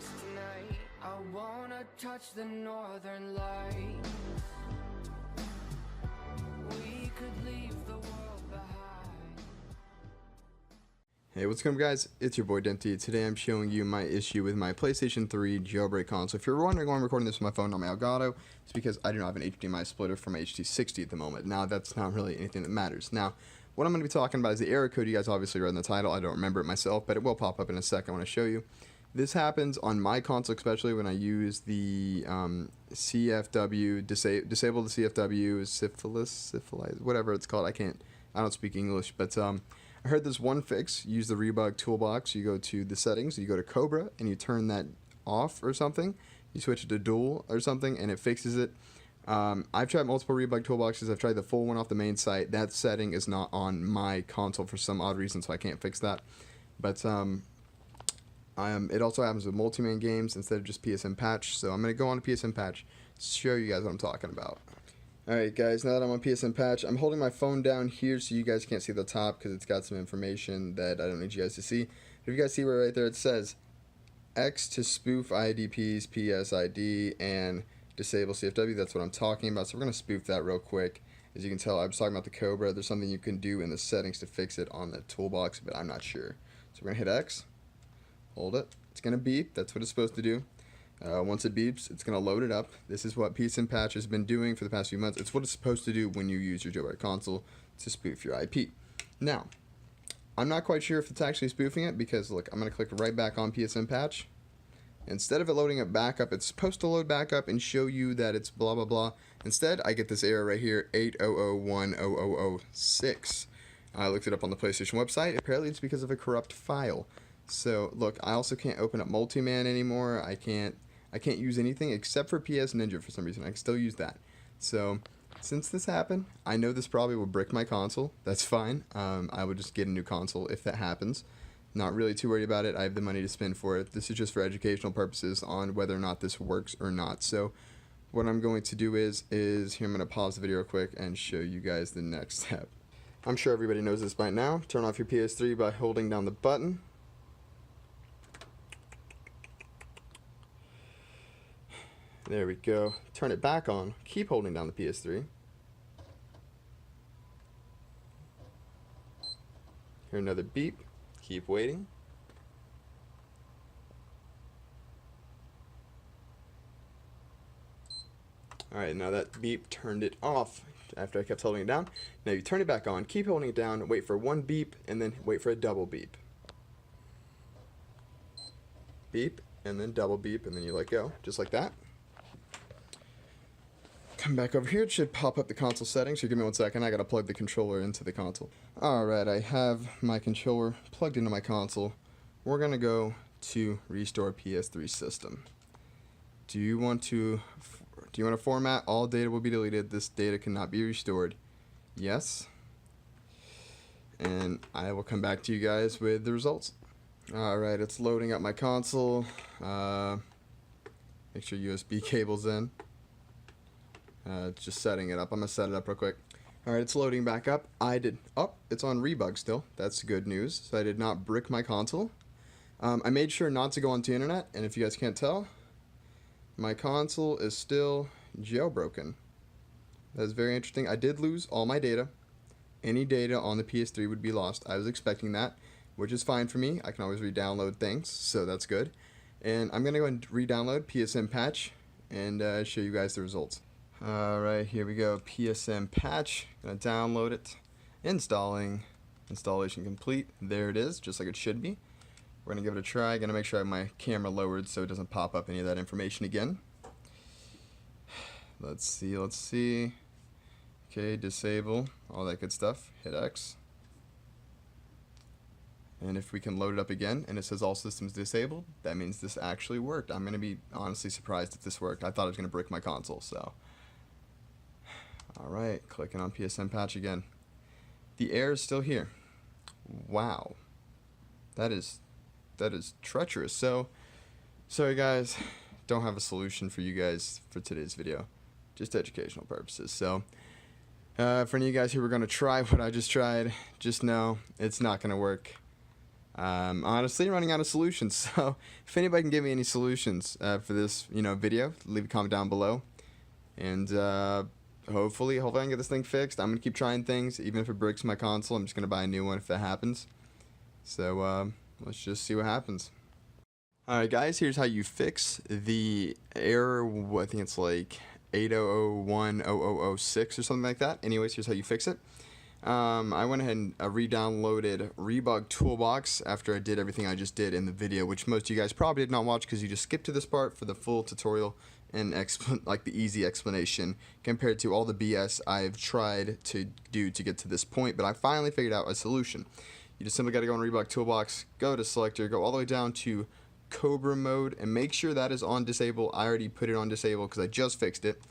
kiss tonight. I wanna touch the northern lights. We could leave the world behind. Hey, what's going on, guys? It's your boy Denty. Today I'm showing you my issue with my PlayStation 3 jailbreak console. If you're wondering why I'm recording this with my phone on my Elgato, it's because I do not have an HDMI splitter for my HT60 at the moment. Now, that's not really anything that matters. Now, what I'm going to be talking about is the error code. You guys obviously read in the title. I don't remember it myself, but it will pop up in a second when I show you. This happens on my console, especially when I use the CFW, disable the CFW, syphilis, whatever it's called. I don't speak English, but I heard this one fix. Use the rebug toolbox. You go to the settings, you go to Cobra, and you turn that off or something. You switch it to dual or something, and it fixes it. I've tried multiple rebug toolboxes. I've tried the full one off the main site. That setting is not on my console for some odd reason, so I can't fix that. But it also happens with multi-man games instead of just PSN patch. So I'm going to go on to PSN patch to show you guys what I'm talking about. Alright guys, now that I'm on PSN patch, I'm holding my phone down here so you guys can't see the top because it's got some information that I don't need you guys to see. If you guys see right there, it says X to spoof IDPs, PSID, and disable CFW. That's what I'm talking about. So we're going to spoof that real quick. As you can tell, I was talking about the Cobra. There's something you can do in the settings to fix it on the toolbox, but I'm not sure. So we're going to hit X. Hold it. It's going to beep. That's what it's supposed to do. Once it beeps, it's going to load it up. This is what PSN patch has been doing for the past few months. It's what it's supposed to do when you use your jailbreak console to spoof your IP. Now, I'm not quite sure if it's actually spoofing it because, look, I'm going to click right back on PSN patch. Instead of it loading it back up, it's supposed to load back up and show you that it's blah, blah, blah. Instead, I get this error right here, 800100006. I looked it up on the PlayStation website. Apparently, it's because of a corrupt file. So, look, I also can't open up Multiman anymore. I can't use anything except for PS Ninja for some reason. I can still use that. So, since this happened, I know this probably will brick my console. That's fine. I would just get a new console if that happens. Not really too worried about it. I have the money to spend for it. This is just for educational purposes on whether or not this works or not. So, what I'm going to do is here I'm going to pause the video real quick and show you guys the next step. I'm sure everybody knows this by now. Turn off your PS3 by holding down the button. There we go. Turn it back on. Keep holding down the PS3. Hear another beep. Keep waiting. Alright, now that beep turned it off after I kept holding it down. Now you turn it back on. Keep holding it down. Wait for one beep and then wait for a double beep. Beep and then double beep and then you let go. Just like that. Come back over here, it should pop up the console settings. So give me 1 second, I gotta plug the controller into the console. Alright, I have my controller plugged into my console. We're gonna go to restore PS3 system. Do you want to format? All data will be deleted. This data cannot be restored. Yes. And I will come back to you guys with the results. Alright, it's loading up my console. Make sure USB cable's in. Just setting it up. I'm going to set it up real quick. Alright, it's loading back up. It's on rebug still. That's good news. So I did not brick my console. I made sure not to go onto the internet, and if you guys can't tell, my console is still jailbroken. That's very interesting. I did lose all my data. Any data on the PS3 would be lost. I was expecting that, which is fine for me. I can always re-download things, so that's good. And I'm going to go and re-download PSN patch and show you guys the results. Alright, here we go. PSN patch. Gonna download it. Installing. Installation complete. There it is, just like it should be. We're gonna give it a try. Gonna make sure I have my camera lowered so it doesn't pop up any of that information again. Let's see. Okay, disable. All that good stuff. Hit X. And if we can load it up again and it says all systems disabled, that means this actually worked. I'm gonna be honestly surprised if this worked. I thought it was gonna brick my console, so. Alright, clicking on PSN patch again. The error is still here. Wow. That is treacherous. So, sorry guys, don't have a solution for you guys for today's video. Just educational purposes. So, for any of you guys who were going to try what I just tried, just know it's not going to work. I'm honestly running out of solutions. So if anybody can give me any solutions for this, video, leave a comment down below. And hopefully I can get this thing fixed. I'm gonna keep trying things, even if it breaks my console. I'm just gonna buy a new one if that happens. So let's just see what happens. Alright guys, here's how you fix the error. I think it's like 80010006 or something like that. Anyways, here's how you fix it. I went ahead and re-downloaded Rebug Toolbox after I did everything I just did in the video, which most of you guys probably did not watch because you just skipped to this part for the full tutorial and like the easy explanation compared to all the BS I've tried to do to get to this point. But I finally figured out a solution. You just simply got to go in Rebug Toolbox, go to selector, go all the way down to Cobra mode, and make sure that is on disable. I already put it on disable because I just fixed it.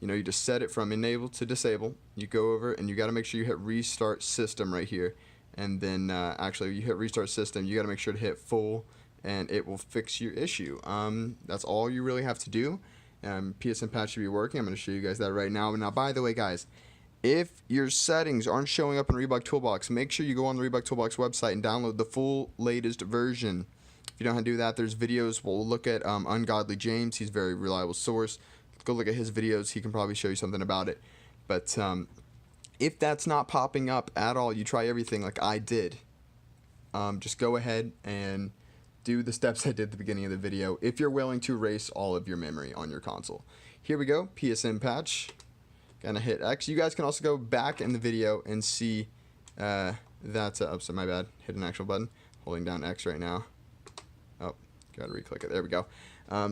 You just set it from enable to disable. You go over and you got to make sure you hit restart system right here, and then actually you hit restart system, you got to make sure to hit full, and it will fix your issue. That's all you really have to do. PSN patch should be working. I'm going to show you guys that right now. Now, by the way, guys, if your settings aren't showing up in Rebug Toolbox, make sure you go on the Rebug Toolbox website and download the full latest version. If you don't know how to do that, there's videos. We'll look at Ungodly James. He's a very reliable source. Go look at his videos. He can probably show you something about it. But if that's not popping up at all, you try everything like I did. Just go ahead and do the steps I did at the beginning of the video if you're willing to erase all of your memory on your console. Here we go. PSN patch. Gonna hit X. You guys can also go back in the video and see that's oh, so my bad. Hit an actual button. Holding down X right now. Oh, gotta re-click it. There we go.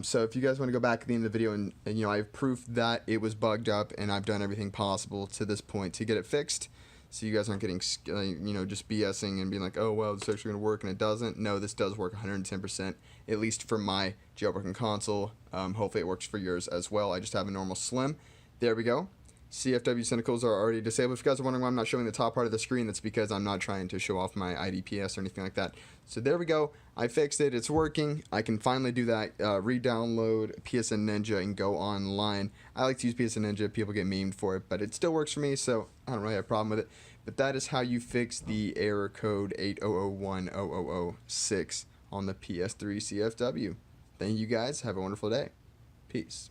So if you guys want to go back at the end of the video and I have proof that it was bugged up and I've done everything possible to this point to get it fixed, so you guys aren't getting just BSing and being like, oh well, this is actually going to work, and it doesn't. No, this does work 110%, at least for my jailbroken console. Hopefully it works for yours as well. I just have a normal Slim. There we go. CFW cynicals are already disabled. If you guys are wondering why I'm not showing the top part of the screen, that's because I'm not trying to show off my IDPS or anything like that. So there we go. I fixed it. It's working. I can finally do that. Re-download PSN Ninja and go online. I like to use PSN Ninja. People get memed for it, but it still works for me, so I don't really have a problem with it. But that is how you fix the error code 80010006 on the PS3 CFW. Thank you guys. Have a wonderful day. Peace.